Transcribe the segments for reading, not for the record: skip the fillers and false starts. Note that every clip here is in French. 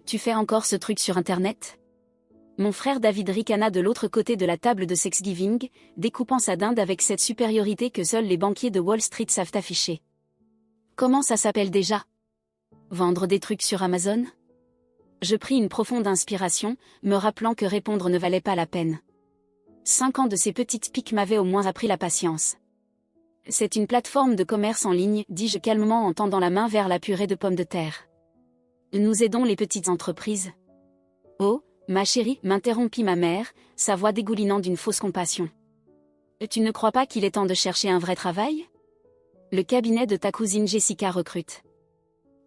Tu fais encore ce truc sur Internet? Mon frère David ricana de l'autre côté de la table de Thanksgiving, découpant sa dinde avec cette supériorité que seuls les banquiers de Wall Street savent afficher. Comment ça s'appelle déjà? Vendre des trucs sur Amazon? Je pris une profonde inspiration, me rappelant que répondre ne valait pas la peine. 5 ans de ces petites piques m'avaient au moins appris la patience. C'est une plateforme de commerce en ligne, dis-je calmement en tendant la main vers la purée de pommes de terre. Nous aidons les petites entreprises. Oh, ma chérie, m'interrompit ma mère, sa voix dégoulinant d'une fausse compassion. Tu ne crois pas qu'il est temps de chercher un vrai travail? Le cabinet de ta cousine Jessica recrute.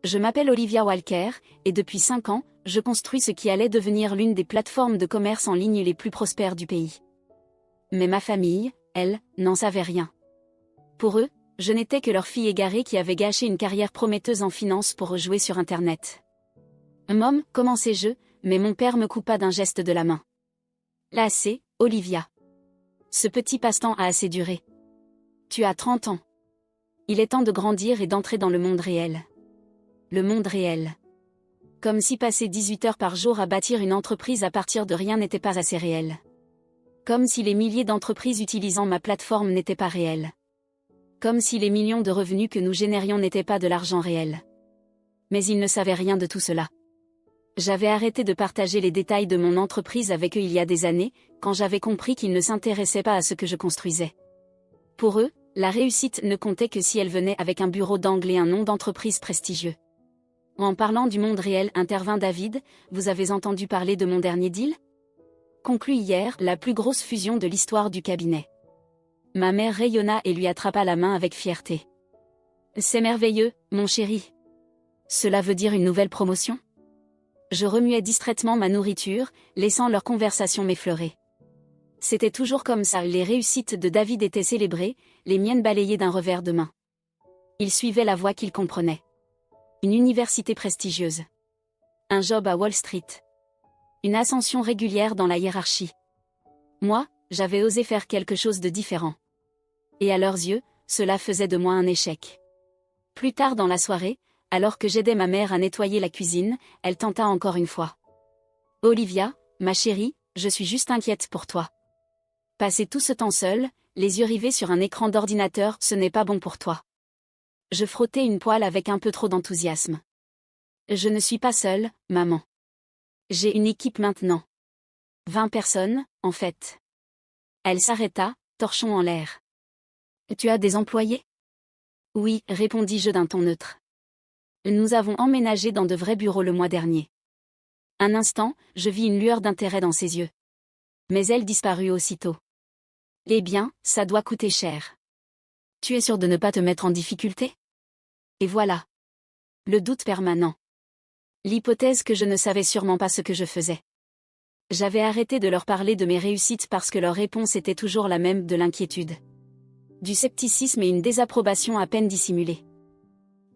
Je m'appelle Olivia Walker, et depuis 5 ans, je construis ce qui allait devenir l'une des plateformes de commerce en ligne les plus prospères du pays. Mais ma famille, elle, n'en savait rien. Pour eux, je n'étais que leur fille égarée qui avait gâché une carrière prometteuse en finance pour jouer sur Internet. Mom, commençai-je, mais mon père me coupa d'un geste de la main. Là assez, Olivia. Ce petit passe-temps a assez duré. Tu as 30 ans. Il est temps de grandir et d'entrer dans le monde réel. Le monde réel. Comme si passer 18 heures par jour à bâtir une entreprise à partir de rien n'était pas assez réel. Comme si les milliers d'entreprises utilisant ma plateforme n'étaient pas réelles. Comme si les millions de revenus que nous générions n'étaient pas de l'argent réel. Mais ils ne savaient rien de tout cela. J'avais arrêté de partager les détails de mon entreprise avec eux il y a des années, quand j'avais compris qu'ils ne s'intéressaient pas à ce que je construisais. Pour eux, la réussite ne comptait que si elle venait avec un bureau d'angle et un nom d'entreprise prestigieux. En parlant du monde réel, intervint David, vous avez entendu parler de mon dernier deal? Conclu hier, la plus grosse fusion de l'histoire du cabinet. Ma mère rayonna et lui attrapa la main avec fierté. C'est merveilleux, mon chéri. Cela veut dire une nouvelle promotion? Je remuais distraitement ma nourriture, laissant leur conversation m'effleurer. C'était toujours comme ça, les réussites de David étaient célébrées, les miennes balayées d'un revers de main. Il suivait la voie qu'il comprenait. Une université prestigieuse. Un job à Wall Street. Une ascension régulière dans la hiérarchie. Moi, j'avais osé faire quelque chose de différent. Et à leurs yeux, cela faisait de moi un échec. Plus tard dans la soirée, alors que j'aidais ma mère à nettoyer la cuisine, elle tenta encore une fois. Olivia, ma chérie, je suis juste inquiète pour toi. Passer tout ce temps seul, les yeux rivés sur un écran d'ordinateur, ce n'est pas bon pour toi. Je frottais une poêle avec un peu trop d'enthousiasme. Je ne suis pas seule, maman. J'ai une équipe maintenant. 20 personnes, en fait. Elle s'arrêta, torchon en l'air. Tu as des employés? Oui, répondis-je d'un ton neutre. Nous avons emménagé dans de vrais bureaux le mois dernier. Un instant, je vis une lueur d'intérêt dans ses yeux. Mais elle disparut aussitôt. Eh bien, ça doit coûter cher. Tu es sûr de ne pas te mettre en difficulté? Et voilà. Le doute permanent. L'hypothèse que je ne savais sûrement pas ce que je faisais. J'avais arrêté de leur parler de mes réussites parce que leur réponse était toujours la même, de l'inquiétude. Du scepticisme et une désapprobation à peine dissimulée.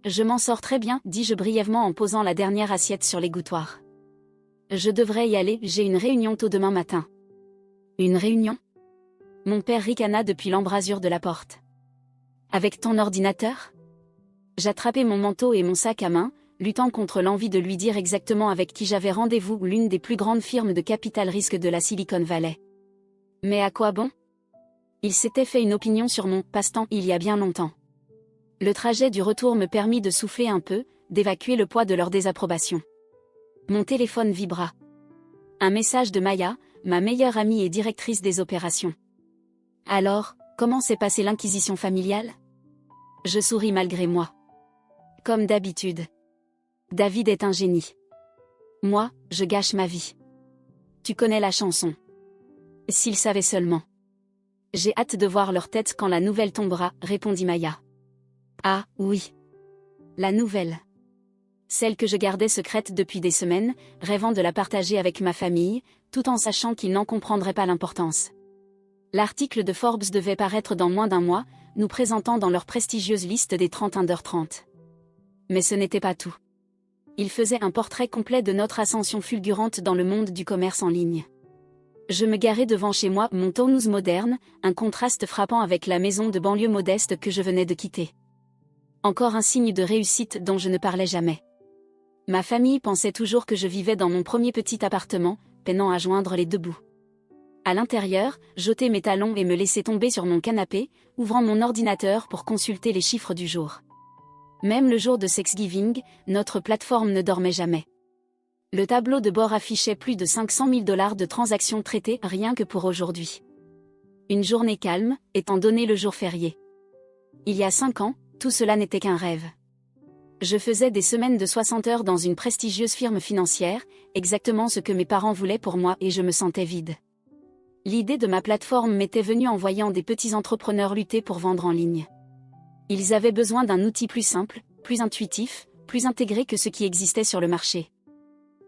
Je m'en sors très bien, dis-je brièvement en posant la dernière assiette sur l'égouttoir. Je devrais y aller, j'ai une réunion tôt demain matin. Une réunion? Mon père ricana depuis l'embrasure de la porte. Avec ton ordinateur? J'attrapai mon manteau et mon sac à main, luttant contre l'envie de lui dire exactement avec qui j'avais rendez-vous, l'une des plus grandes firmes de capital risque de la Silicon Valley. Mais à quoi bon? Il s'était fait une opinion sur mon passe-temps il y a bien longtemps. Le trajet du retour me permit de souffler un peu, d'évacuer le poids de leur désapprobation. Mon téléphone vibra. Un message de Maya, ma meilleure amie et directrice des opérations. Alors, comment s'est passée l'inquisition familiale? Je souris malgré moi. Comme d'habitude. David est un génie. Moi, je gâche ma vie. Tu connais la chanson. S'ils savaient seulement. J'ai hâte de voir leur tête quand la nouvelle tombera, répondit Maya. Ah, oui. La nouvelle. Celle que je gardais secrète depuis des semaines, rêvant de la partager avec ma famille, tout en sachant qu'ils n'en comprendraient pas l'importance. L'article de Forbes devait paraître dans moins d'un mois, nous présentant dans leur prestigieuse liste des 30 under 30. Mais ce n'était pas tout. Il faisait un portrait complet de notre ascension fulgurante dans le monde du commerce en ligne. Je me garais devant chez moi, mon townhouse moderne, un contraste frappant avec la maison de banlieue modeste que je venais de quitter. Encore un signe de réussite dont je ne parlais jamais. Ma famille pensait toujours que je vivais dans mon premier petit appartement, peinant à joindre les deux bouts. À l'intérieur, j'ôtais mes talons et me laissais tomber sur mon canapé, ouvrant mon ordinateur pour consulter les chiffres du jour. Même le jour de Thanksgiving, notre plateforme ne dormait jamais. Le tableau de bord affichait plus de 500 000 $ de transactions traitées rien que pour aujourd'hui. Une journée calme, étant donné le jour férié. Il y a 5 ans, tout cela n'était qu'un rêve. Je faisais des semaines de 60 heures dans une prestigieuse firme financière, exactement ce que mes parents voulaient pour moi et je me sentais vide. L'idée de ma plateforme m'était venue en voyant des petits entrepreneurs lutter pour vendre en ligne. Ils avaient besoin d'un outil plus simple, plus intuitif, plus intégré que ce qui existait sur le marché.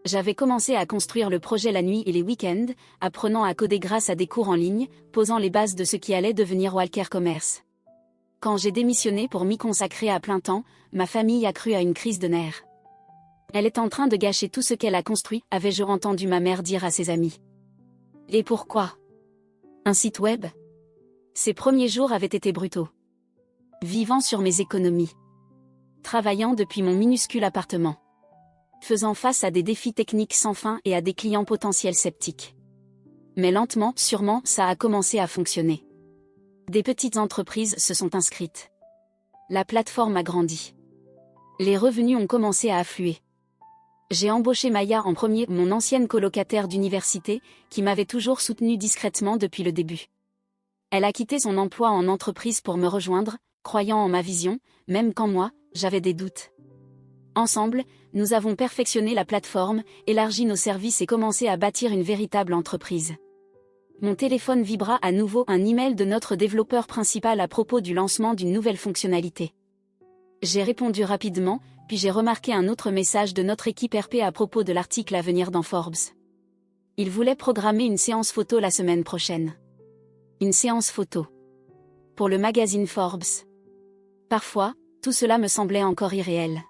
J'avais commencé à construire le projet la nuit et les week-ends, apprenant à coder grâce à des cours en ligne, posant les bases de ce qui allait devenir Walker Commerce. Quand j'ai démissionné pour m'y consacrer à plein temps, ma famille a cru à une crise de nerfs. Elle est en train de gâcher tout ce qu'elle a construit, avais-je entendu ma mère dire à ses amis. Et pourquoi? Un site web? Ces premiers jours avaient été brutaux. Vivant sur mes économies. Travaillant depuis mon minuscule appartement. Faisant face à des défis techniques sans fin et à des clients potentiels sceptiques. Mais lentement, sûrement, ça a commencé à fonctionner. Des petites entreprises se sont inscrites. La plateforme a grandi. Les revenus ont commencé à affluer. J'ai embauché Maya en premier, mon ancienne colocataire d'université, qui m'avait toujours soutenue discrètement depuis le début. Elle a quitté son emploi en entreprise pour me rejoindre, croyant en ma vision, même quand moi, j'avais des doutes. Ensemble, nous avons perfectionné la plateforme, élargi nos services et commencé à bâtir une véritable entreprise. Mon téléphone vibra à nouveau, un email de notre développeur principal à propos du lancement d'une nouvelle fonctionnalité. J'ai répondu rapidement, puis j'ai remarqué un autre message de notre équipe RP à propos de l'article à venir dans Forbes. Il voulait programmer une séance photo la semaine prochaine. Une séance photo. Pour le magazine Forbes. Parfois, tout cela me semblait encore irréel.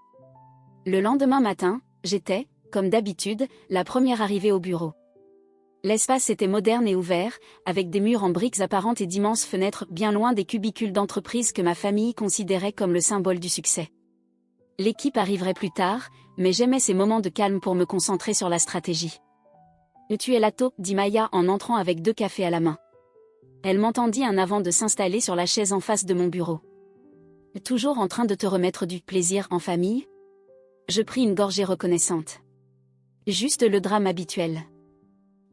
Le lendemain matin, j'étais, comme d'habitude, la première arrivée au bureau. L'espace était moderne et ouvert, avec des murs en briques apparentes et d'immenses fenêtres bien loin des cubicules d'entreprise que ma famille considérait comme le symbole du succès. L'équipe arriverait plus tard, mais j'aimais ces moments de calme pour me concentrer sur la stratégie. « Tu es là tôt » dit Maya en entrant avec 2 cafés à la main. Elle m'entendit un avant de s'installer sur la chaise en face de mon bureau. « Toujours en train de te remettre du plaisir en famille ?» Je pris une gorgée reconnaissante. Juste le drame habituel.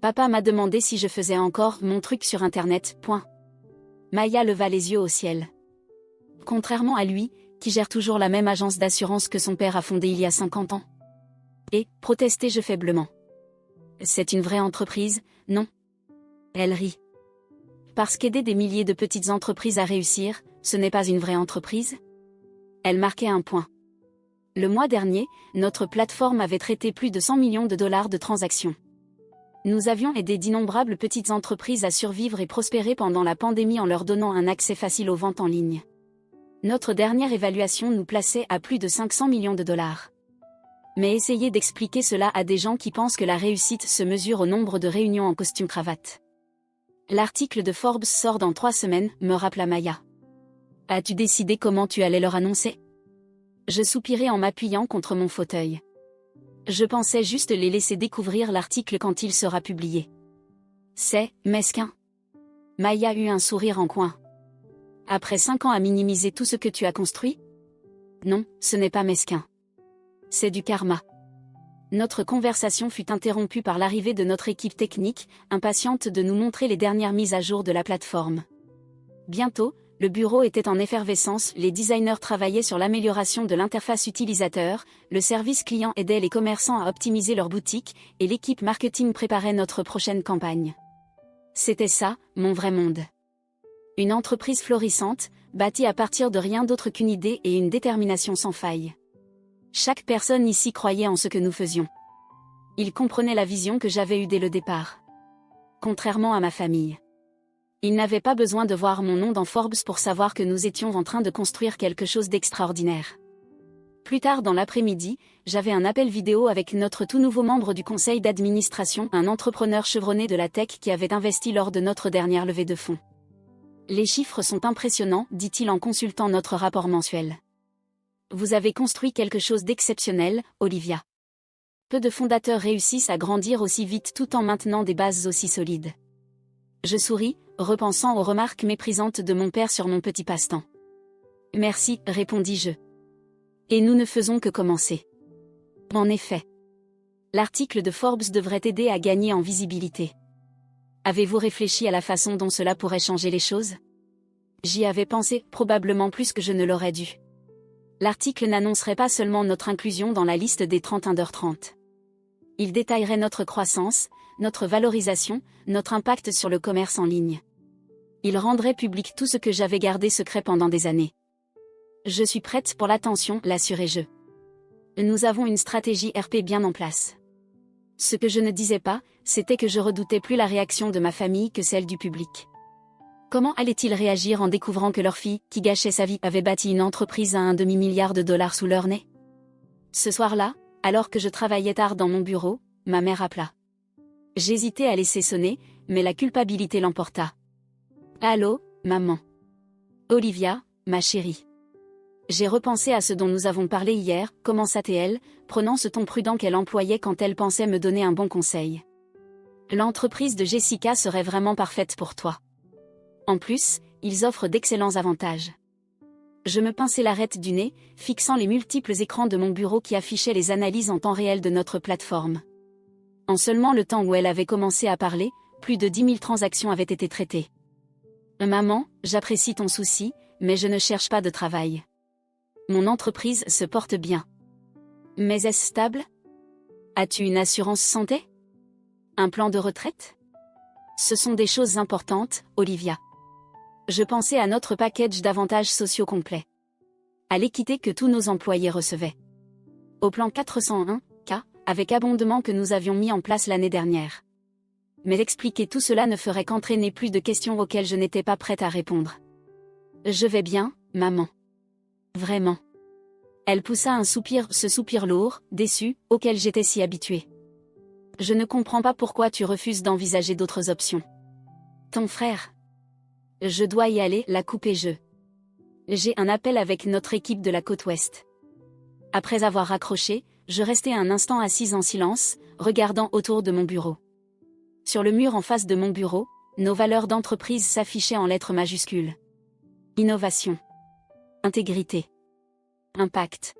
Papa m'a demandé si je faisais encore mon truc sur Internet. Maya leva les yeux au ciel. Contrairement à lui, qui gère toujours la même agence d'assurance que son père a fondée il y a 50 ans. Et, protestai-je faiblement. C'est une vraie entreprise, non? Elle rit. Parce qu'aider des milliers de petites entreprises à réussir, ce n'est pas une vraie entreprise? Elle marquait un point. Le mois dernier, notre plateforme avait traité plus de 100 millions de $ de transactions. Nous avions aidé d'innombrables petites entreprises à survivre et prospérer pendant la pandémie en leur donnant un accès facile aux ventes en ligne. Notre dernière évaluation nous plaçait à plus de 500 millions de $. Mais essayez d'expliquer cela à des gens qui pensent que la réussite se mesure au nombre de réunions en costume-cravate. L'article de Forbes sort dans 3 semaines, me rappela Maya. As-tu décidé comment tu allais leur annoncer? Je soupirai en m'appuyant contre mon fauteuil. Je pensais juste les laisser découvrir l'article quand il sera publié. C'est mesquin. Maya eut un sourire en coin. Après 5 ans à minimiser tout ce que tu as construit? Non, ce n'est pas mesquin. C'est du karma. Notre conversation fut interrompue par l'arrivée de notre équipe technique, impatiente de nous montrer les dernières mises à jour de la plateforme. Bientôt, le bureau était en effervescence, les designers travaillaient sur l'amélioration de l'interface utilisateur, le service client aidait les commerçants à optimiser leur boutique, et l'équipe marketing préparait notre prochaine campagne. C'était ça, mon vrai monde. Une entreprise florissante, bâtie à partir de rien d'autre qu'une idée et une détermination sans faille. Chaque personne ici croyait en ce que nous faisions. Ils comprenaient la vision que j'avais eue dès le départ. Contrairement à ma famille. Ils n'avaient pas besoin de voir mon nom dans Forbes pour savoir que nous étions en train de construire quelque chose d'extraordinaire. Plus tard dans l'après-midi, j'avais un appel vidéo avec notre tout nouveau membre du conseil d'administration, un entrepreneur chevronné de la tech qui avait investi lors de notre dernière levée de fonds. Les chiffres sont impressionnants, dit-il en consultant notre rapport mensuel. Vous avez construit quelque chose d'exceptionnel, Olivia. Peu de fondateurs réussissent à grandir aussi vite tout en maintenant des bases aussi solides. Je souris, repensant aux remarques méprisantes de mon père sur mon petit passe-temps. Merci, répondis-je. Et nous ne faisons que commencer. En effet. L'article de Forbes devrait aider à gagner en visibilité. Avez-vous réfléchi à la façon dont cela pourrait changer les choses? J'y avais pensé, probablement plus que je ne l'aurais dû. L'article n'annoncerait pas seulement notre inclusion dans la liste des 30 Under 30. Il détaillerait notre croissance, notre valorisation, notre impact sur le commerce en ligne. Il rendrait public tout ce que j'avais gardé secret pendant des années. Je suis prête pour l'attention, l'assurai-je. Nous avons une stratégie RP bien en place. Ce que je ne disais pas, c'était que je redoutais plus la réaction de ma famille que celle du public. Comment allaient-ils réagir en découvrant que leur fille, qui gâchait sa vie, avait bâti une entreprise à $1,5 milliard sous leur nez? Ce soir-là, alors que je travaillais tard dans mon bureau, ma mère appela. J'hésitais à laisser sonner, mais la culpabilité l'emporta. Allô, maman. Olivia, ma chérie. J'ai repensé à ce dont nous avons parlé hier, commença-t-elle, prenant ce ton prudent qu'elle employait quand elle pensait me donner un bon conseil. L'entreprise de Jessica serait vraiment parfaite pour toi. En plus, ils offrent d'excellents avantages. Je me pinçai l'arête du nez, fixant les multiples écrans de mon bureau qui affichaient les analyses en temps réel de notre plateforme. En seulement le temps où elle avait commencé à parler, plus de 10 000 transactions avaient été traitées. Maman, j'apprécie ton souci, mais je ne cherche pas de travail. Mon entreprise se porte bien. Mais est-ce stable? As-tu une assurance santé? Un plan de retraite? Ce sont des choses importantes, Olivia. Je pensais à notre package d'avantages sociaux complets. À l'équité que tous nos employés recevaient. Au plan 401K, avec abondement que nous avions mis en place l'année dernière. Mais expliquer tout cela ne ferait qu'entraîner plus de questions auxquelles je n'étais pas prête à répondre. Je vais bien, maman. Vraiment. Elle poussa un soupir, ce soupir lourd, déçu, auquel j'étais si habituée. Je ne comprends pas pourquoi tu refuses d'envisager d'autres options. Ton frère. Je dois y aller, la coupai-je. J'ai un appel avec notre équipe de la côte ouest. Après avoir raccroché, je restai un instant assise en silence, regardant autour de mon bureau. Sur le mur en face de mon bureau, nos valeurs d'entreprise s'affichaient en lettres majuscules. Innovation. Intégrité. Impact.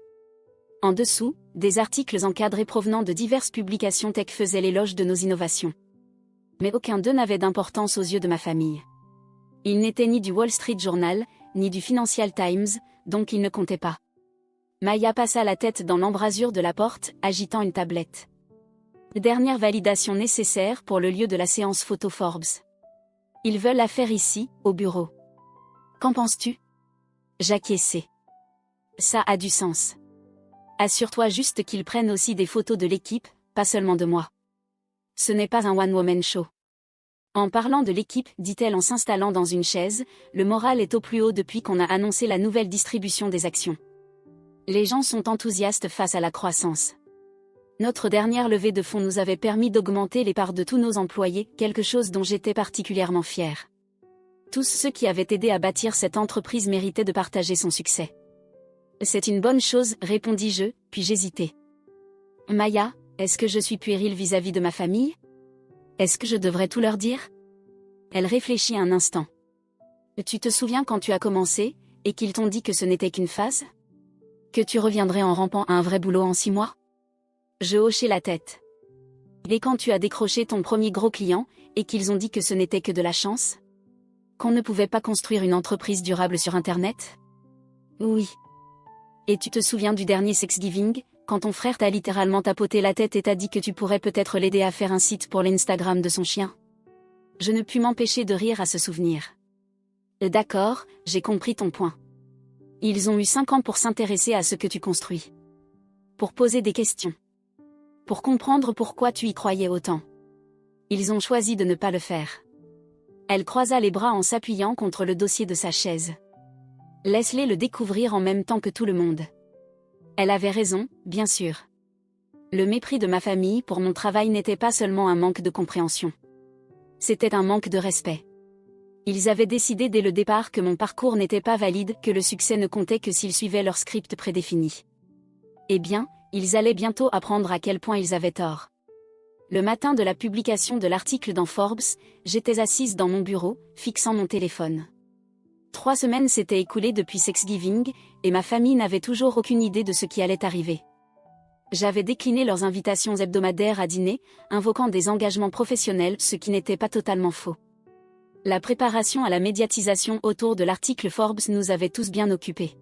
En dessous, des articles encadrés provenant de diverses publications tech faisaient l'éloge de nos innovations. Mais aucun d'eux n'avait d'importance aux yeux de ma famille. Il n'était ni du Wall Street Journal, ni du Financial Times, donc il ne comptait pas. Maya passa la tête dans l'embrasure de la porte, agitant une tablette. Dernière validation nécessaire pour le lieu de la séance photo Forbes. Ils veulent la faire ici, au bureau. Qu'en penses-tu? J'acquiesçai. Ça a du sens. Assure-toi juste qu'ils prennent aussi des photos de l'équipe, pas seulement de moi. Ce n'est pas un one-woman show. En parlant de l'équipe, dit-elle en s'installant dans une chaise, le moral est au plus haut depuis qu'on a annoncé la nouvelle distribution des actions. Les gens sont enthousiastes face à la croissance. Notre dernière levée de fonds nous avait permis d'augmenter les parts de tous nos employés, quelque chose dont j'étais particulièrement fière. Tous ceux qui avaient aidé à bâtir cette entreprise méritaient de partager son succès. C'est une bonne chose, répondis-je, puis j'hésitai. Maya, est-ce que je suis puérile vis-à-vis de ma famille? Est-ce que je devrais tout leur dire? Elle réfléchit un instant. Tu te souviens quand tu as commencé, et qu'ils t'ont dit que ce n'était qu'une phase? Que tu reviendrais en rampant à un vrai boulot en 6 mois? Je hochai la tête. Et quand tu as décroché ton premier gros client, et qu'ils ont dit que ce n'était que de la chance? Qu'on ne pouvait pas construire une entreprise durable sur Internet? Oui. Et tu te souviens du dernier Thanksgiving, quand ton frère t'a littéralement tapoté la tête et t'a dit que tu pourrais peut-être l'aider à faire un site pour l'Instagram de son chien? Je ne pus m'empêcher de rire à ce souvenir. D'accord, j'ai compris ton point. Ils ont eu 5 ans pour s'intéresser à ce que tu construis. Pour poser des questions. Pour comprendre pourquoi tu y croyais autant. Ils ont choisi de ne pas le faire. Elle croisa les bras en s'appuyant contre le dossier de sa chaise. Laisse-les le découvrir en même temps que tout le monde. Elle avait raison, bien sûr. Le mépris de ma famille pour mon travail n'était pas seulement un manque de compréhension. C'était un manque de respect. Ils avaient décidé dès le départ que mon parcours n'était pas valide, que le succès ne comptait que s'ils suivaient leur script prédéfini. Eh bien, Ils allaient bientôt apprendre à quel point ils avaient tort. Le matin de la publication de l'article dans Forbes, j'étais assise dans mon bureau, fixant mon téléphone. 3 semaines s'étaient écoulées depuis Thanksgiving, et ma famille n'avait toujours aucune idée de ce qui allait arriver. J'avais décliné leurs invitations hebdomadaires à dîner, invoquant des engagements professionnels, ce qui n'était pas totalement faux. La préparation à la médiatisation autour de l'article Forbes nous avait tous bien occupés.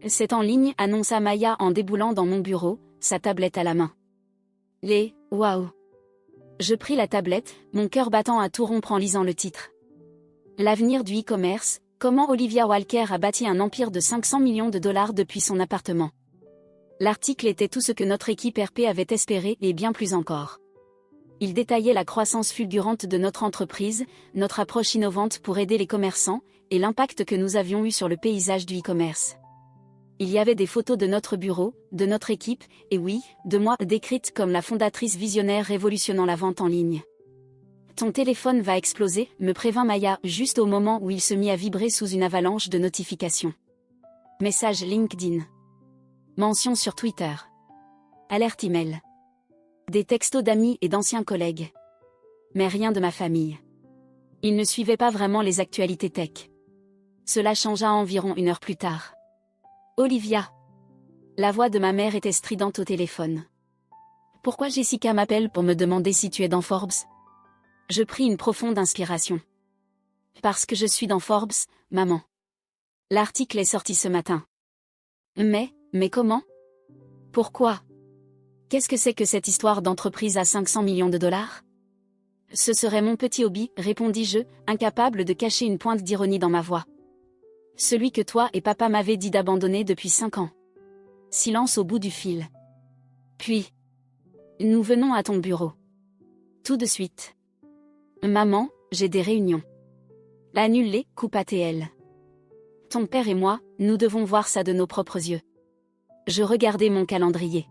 C'est en ligne, annonça Maya en déboulant dans mon bureau, sa tablette à la main. Waouh! Je pris la tablette, mon cœur battant à tout rompre en lisant le titre. L'avenir du e-commerce, comment Olivia Walker a bâti un empire de 500 millions de dollars depuis son appartement. L'article était tout ce que notre équipe RP avait espéré et bien plus encore. Il détaillait la croissance fulgurante de notre entreprise, notre approche innovante pour aider les commerçants, et l'impact que nous avions eu sur le paysage du e-commerce. Il y avait des photos de notre bureau, de notre équipe, et oui, de moi décrite comme la fondatrice visionnaire révolutionnant la vente en ligne. Ton téléphone va exploser, me prévint Maya, juste au moment où il se mit à vibrer sous une avalanche de notifications. Message LinkedIn. Mention sur Twitter. Alerte email. Des textos d'amis et d'anciens collègues. Mais rien de ma famille. Ils ne suivaient pas vraiment les actualités tech. Cela changea environ 1 heure plus tard. Olivia. La voix de ma mère était stridente au téléphone. Pourquoi Jessica m'appelle pour me demander si tu es dans Forbes? Je pris une profonde inspiration. Parce que je suis dans Forbes, maman. L'article est sorti ce matin. Mais comment? Pourquoi? Qu'est-ce que c'est que cette histoire d'entreprise à 500 millions de dollars? Ce serait mon petit hobby, répondis-je, incapable de cacher une pointe d'ironie dans ma voix. Celui que toi et papa m'avaient dit d'abandonner depuis 5 ans. Silence au bout du fil. Puis. Nous venons à ton bureau. Tout de suite. Maman, j'ai des réunions. Annule-les, coupa TL. Ton père et moi, nous devons voir ça de nos propres yeux. Je regardais mon calendrier.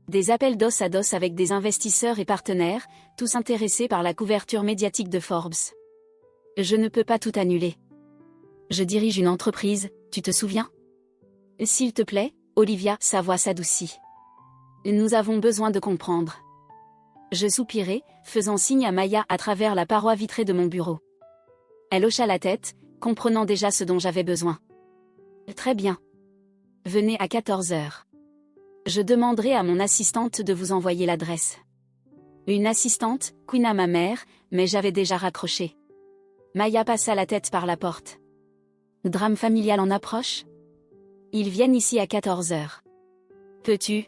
Des appels d'os à dos avec des investisseurs et partenaires, tous intéressés par la couverture médiatique de Forbes. Je ne peux pas tout annuler. Je dirige une entreprise, tu te souviens? S'il te plaît, Olivia, sa voix s'adoucit. Nous avons besoin de comprendre. Je soupirai, faisant signe à Maya à travers la paroi vitrée de mon bureau. Elle hocha la tête, comprenant déjà ce dont j'avais besoin. Très bien. Venez à 14 heures. Je demanderai à mon assistante de vous envoyer l'adresse. Une assistante, couina ma mère, mais j'avais déjà raccroché. Maya passa la tête par la porte. Drame familial en approche? Ils viennent ici à 14 heures. Peux-tu?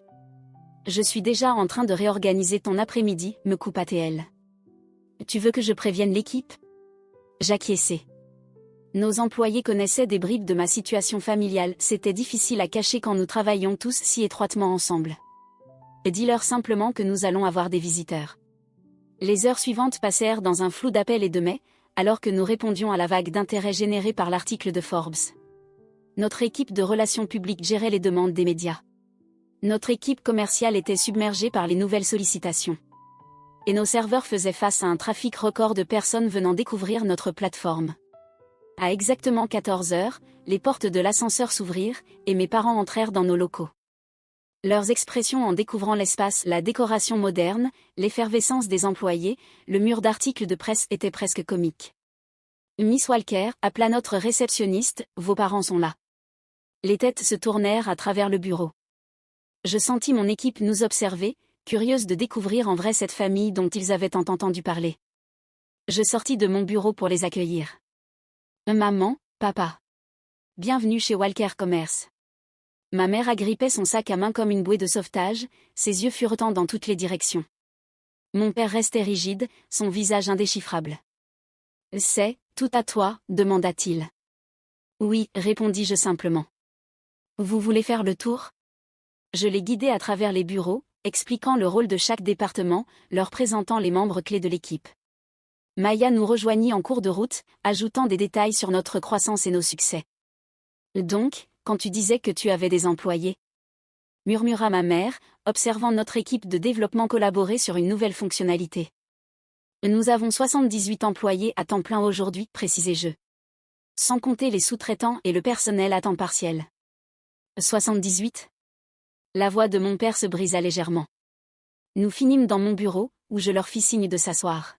Je suis déjà en train de réorganiser ton après-midi, me coupa TL. Tu veux que je prévienne l'équipe? J'acquiesçai. Nos employés connaissaient des bribes de ma situation familiale, c'était difficile à cacher quand nous travaillions tous si étroitement ensemble. Dis-leur simplement que nous allons avoir des visiteurs. Les heures suivantes passèrent dans un flou d'appels et de mails, alors que nous répondions à la vague d'intérêt générée par l'article de Forbes. Notre équipe de relations publiques gérait les demandes des médias. Notre équipe commerciale était submergée par les nouvelles sollicitations. Et nos serveurs faisaient face à un trafic record de personnes venant découvrir notre plateforme. À exactement 14 heures, les portes de l'ascenseur s'ouvrirent, et mes parents entrèrent dans nos locaux. Leurs expressions en découvrant l'espace, la décoration moderne, l'effervescence des employés, le mur d'articles de presse étaient presque comiques. Miss Walker appela notre réceptionniste, vos parents sont là. Les têtes se tournèrent à travers le bureau. Je sentis mon équipe nous observer, curieuse de découvrir en vrai cette famille dont ils avaient tant entendu parler. Je sortis de mon bureau pour les accueillir. Maman, papa. Bienvenue chez Walker Commerce. Ma mère agrippait son sac à main comme une bouée de sauvetage, ses yeux furetant dans toutes les directions. Mon père restait rigide, son visage indéchiffrable. C'est tout à toi, demanda-t-il. Oui, répondis-je simplement. Vous voulez faire le tour? Je les guidai à travers les bureaux, expliquant le rôle de chaque département, leur présentant les membres clés de l'équipe. Maya nous rejoignit en cours de route, ajoutant des détails sur notre croissance et nos succès. Donc, quand tu disais que tu avais des employés? Murmura ma mère, observant notre équipe de développement collaborer sur une nouvelle fonctionnalité. Nous avons 78 employés à temps plein aujourd'hui, précisai-je. Sans compter les sous-traitants et le personnel à temps partiel. 78? La voix de mon père se brisa légèrement. Nous finîmes dans mon bureau, où je leur fis signe de s'asseoir.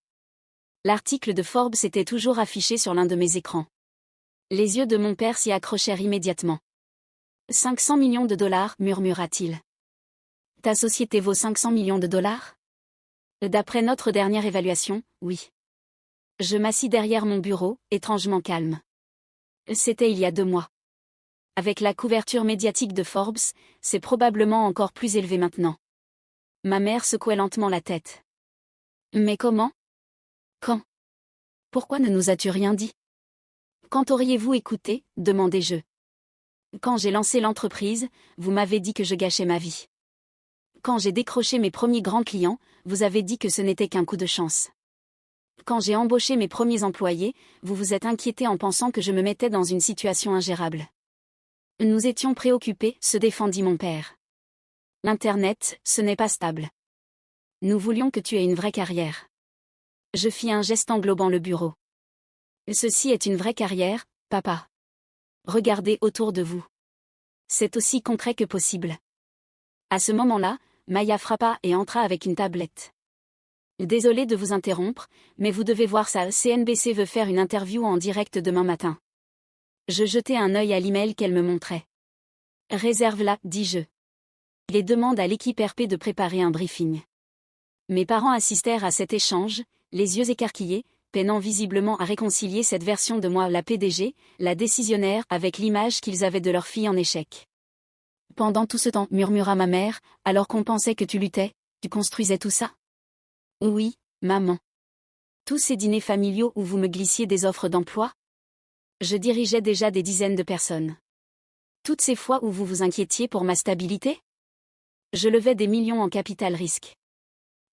L'article de Forbes était toujours affiché sur l'un de mes écrans. Les yeux de mon père s'y accrochèrent immédiatement. 500 millions de dollars, murmura-t-il. Ta société vaut 500 millions de dollars? D'après notre dernière évaluation, oui. Je m'assis derrière mon bureau, étrangement calme. C'était il y a 2 mois. Avec la couverture médiatique de Forbes, c'est probablement encore plus élevé maintenant. Ma mère secouait lentement la tête. Mais comment? Quand? Pourquoi ne nous as-tu rien dit? Quand auriez-vous écouté? Demandai-je. Quand j'ai lancé l'entreprise, vous m'avez dit que je gâchais ma vie. Quand j'ai décroché mes premiers grands clients, vous avez dit que ce n'était qu'un coup de chance. Quand j'ai embauché mes premiers employés, vous vous êtes inquiété en pensant que je me mettais dans une situation ingérable. Nous étions préoccupés, se défendit mon père. L'Internet, ce n'est pas stable. Nous voulions que tu aies une vraie carrière. Je fis un geste englobant le bureau. Ceci est une vraie carrière, papa. Regardez autour de vous. C'est aussi concret que possible. À ce moment-là, Maya frappa et entra avec une tablette. Désolé de vous interrompre, mais vous devez voir ça, CNBC veut faire une interview en direct demain matin. Je jetai un œil à l'email qu'elle me montrait. Réserve-la, dis-je. Les demande à l'équipe RP de préparer un briefing. Mes parents assistèrent à cet échange, les yeux écarquillés, peinant visiblement à réconcilier cette version de moi, la PDG, la décisionnaire, avec l'image qu'ils avaient de leur fille en échec. Pendant tout ce temps, murmura ma mère, alors qu'on pensait que tu luttais, tu construisais tout ça? Oui, maman. Tous ces dîners familiaux où vous me glissiez des offres d'emploi? Je dirigeais déjà des dizaines de personnes. Toutes ces fois où vous vous inquiétiez pour ma stabilité? Je levais des millions en capital risque.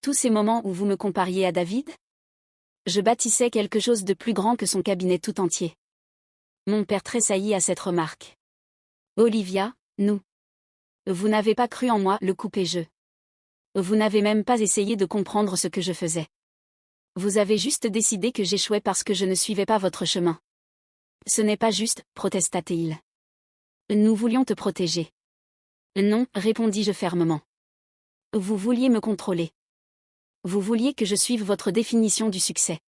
Tous ces moments où vous me compariez à David? Je bâtissais quelque chose de plus grand que son cabinet tout entier. Mon père tressaillit à cette remarque. Olivia, nous. Vous n'avez pas cru en moi, le coupai-je. Vous n'avez même pas essayé de comprendre ce que je faisais. Vous avez juste décidé que j'échouais parce que je ne suivais pas votre chemin. Ce n'est pas juste, protesta-t-il. Nous voulions te protéger. Non, répondis-je fermement. Vous vouliez me contrôler. Vous vouliez que je suive votre définition du succès.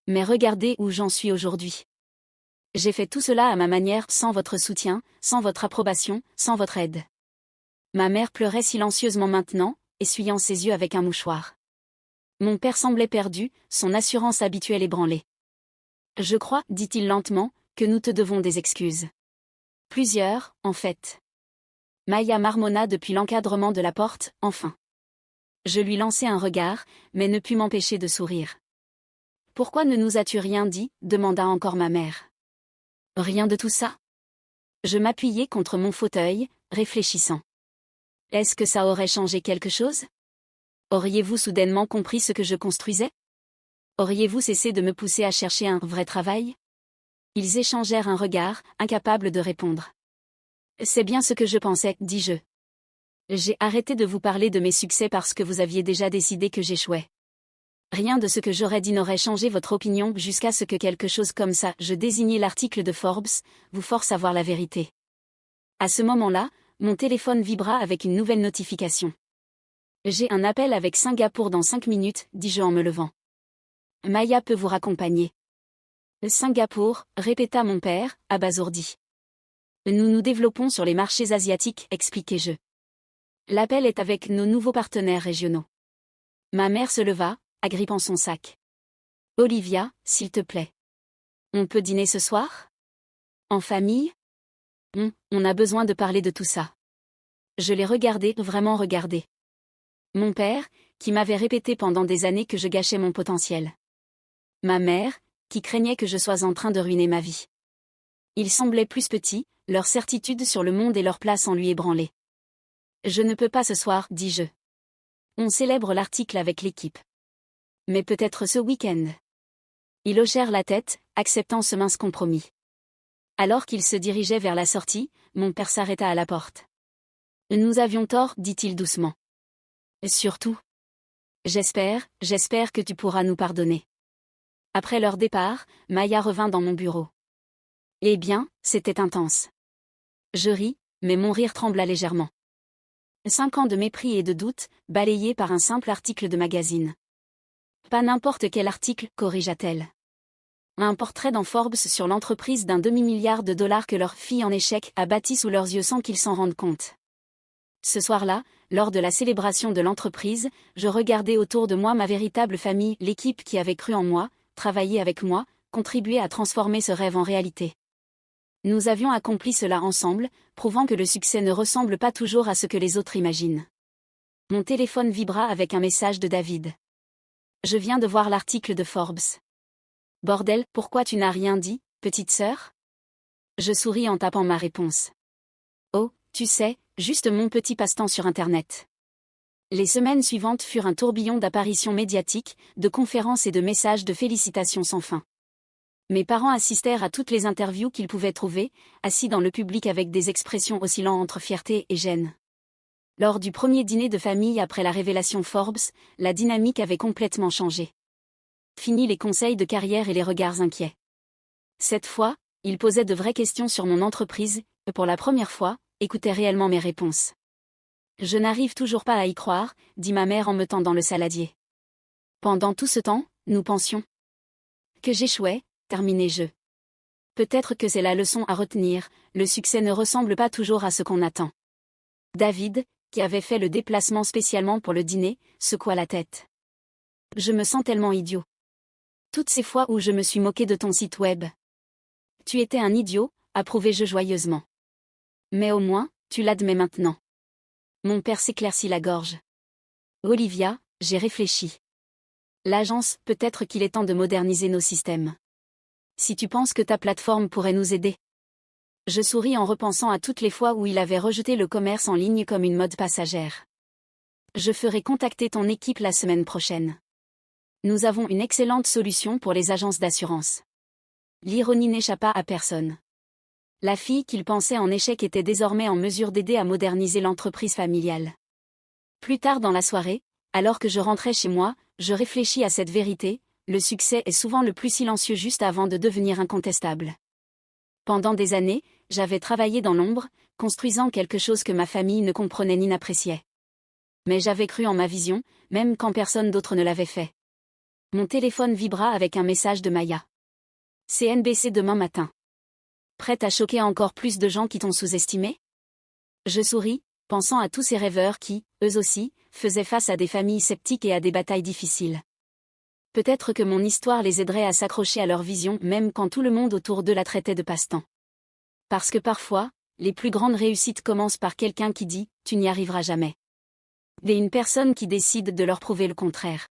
Mais regardez où j'en suis aujourd'hui. J'ai fait tout cela à ma manière, sans votre soutien, sans votre approbation, sans votre aide. Ma mère pleurait silencieusement maintenant, essuyant ses yeux avec un mouchoir. Mon père semblait perdu, son assurance habituelle ébranlée. Je crois, dit-il lentement, que nous te devons des excuses. Plusieurs, en fait. Maya marmonna depuis l'encadrement de la porte, enfin. Je lui lançai un regard, mais ne pus m'empêcher de sourire. Pourquoi ne nous as-tu rien dit? Demanda encore ma mère. Rien de tout ça? Je m'appuyai contre mon fauteuil, réfléchissant. Est-ce que ça aurait changé quelque chose? Auriez-vous soudainement compris ce que je construisais? Auriez-vous cessé de me pousser à chercher un vrai travail? Ils échangèrent un regard, incapables de répondre. C'est bien ce que je pensais, dis-je. J'ai arrêté de vous parler de mes succès parce que vous aviez déjà décidé que j'échouais. Rien de ce que j'aurais dit n'aurait changé votre opinion jusqu'à ce que quelque chose comme ça, je désignai l'article de Forbes, vous force à voir la vérité. À ce moment-là, mon téléphone vibra avec une nouvelle notification. J'ai un appel avec Singapour dans 5 minutes, dis-je en me levant. Maya peut vous raccompagner. Singapour, répéta mon père, abasourdi. Nous nous développons sur les marchés asiatiques, expliquai-je. L'appel est avec nos nouveaux partenaires régionaux. Ma mère se leva, agrippant son sac. Olivia, s'il te plaît. On peut dîner ce soir? En famille? On a besoin de parler de tout ça. Je l'ai regardé, vraiment regardé. Mon père, qui m'avait répété pendant des années que je gâchais mon potentiel. Ma mère, qui craignait que je sois en train de ruiner ma vie. Ils semblaient plus petits, leur certitude sur le monde et leur place en lui ébranlée. Je ne peux pas ce soir, dis-je. On célèbre l'article avec l'équipe. Mais peut-être ce week-end. Ils hochèrent la tête, acceptant ce mince compromis. Alors qu'ils se dirigeaient vers la sortie, mon père s'arrêta à la porte. Nous avions tort, dit-il doucement. Surtout. J'espère que tu pourras nous pardonner. Après leur départ, Maya revint dans mon bureau. Eh bien, c'était intense. Je ris, mais mon rire trembla légèrement. 5 ans de mépris et de doute, balayés par un simple article de magazine. Pas n'importe quel article, corrigea-t-elle. Un portrait dans Forbes sur l'entreprise d'un demi-milliard de dollars que leur fille en échec a bâti sous leurs yeux sans qu'ils s'en rendent compte. Ce soir-là, lors de la célébration de l'entreprise, je regardais autour de moi ma véritable famille, l'équipe qui avait cru en moi, travaillé avec moi, contribué à transformer ce rêve en réalité. Nous avions accompli cela ensemble, prouvant que le succès ne ressemble pas toujours à ce que les autres imaginent. Mon téléphone vibra avec un message de David. Je viens de voir l'article de Forbes. Bordel, pourquoi tu n'as rien dit, petite sœur? Je souris en tapant ma réponse. Oh, tu sais, juste mon petit passe-temps sur Internet. Les semaines suivantes furent un tourbillon d'apparitions médiatiques, de conférences et de messages de félicitations sans fin. Mes parents assistèrent à toutes les interviews qu'ils pouvaient trouver, assis dans le public avec des expressions oscillant entre fierté et gêne. Lors du premier dîner de famille après la révélation Forbes, la dynamique avait complètement changé. Fini les conseils de carrière et les regards inquiets. Cette fois, ils posaient de vraies questions sur mon entreprise, et pour la première fois, écoutaient réellement mes réponses. Je n'arrive toujours pas à y croire, dit ma mère en me tendant le saladier. Pendant tout ce temps, nous pensions que j'échouais, terminai-je. Peut-être que c'est la leçon à retenir, le succès ne ressemble pas toujours à ce qu'on attend. David, qui avait fait le déplacement spécialement pour le dîner, secoua la tête. Je me sens tellement idiot. Toutes ces fois où je me suis moqué de ton site web. Tu étais un idiot, approuvai-je joyeusement. Mais au moins, tu l'admets maintenant. Mon père s'éclaircit la gorge. Olivia, j'ai réfléchi. L'agence, peut-être qu'il est temps de moderniser nos systèmes. Si tu penses que ta plateforme pourrait nous aider. Je souris en repensant à toutes les fois où il avait rejeté le commerce en ligne comme une mode passagère. Je ferai contacter ton équipe la semaine prochaine. Nous avons une excellente solution pour les agences d'assurance. L'ironie n'échappa à personne. La fille qu'il pensait en échec était désormais en mesure d'aider à moderniser l'entreprise familiale. Plus tard dans la soirée, alors que je rentrais chez moi, je réfléchis à cette vérité, le succès est souvent le plus silencieux juste avant de devenir incontestable. Pendant des années, j'avais travaillé dans l'ombre, construisant quelque chose que ma famille ne comprenait ni n'appréciait. Mais j'avais cru en ma vision, même quand personne d'autre ne l'avait fait. Mon téléphone vibra avec un message de Maya. CNBC demain matin. Prête à choquer encore plus de gens qui t'ont sous-estimé? Je souris, pensant à tous ces rêveurs qui, eux aussi, faisaient face à des familles sceptiques et à des batailles difficiles. Peut-être que mon histoire les aiderait à s'accrocher à leur vision même quand tout le monde autour d'eux la traitait de passe-temps. Parce que parfois, les plus grandes réussites commencent par quelqu'un qui dit « tu n'y arriveras jamais ». Et une personne qui décide de leur prouver le contraire.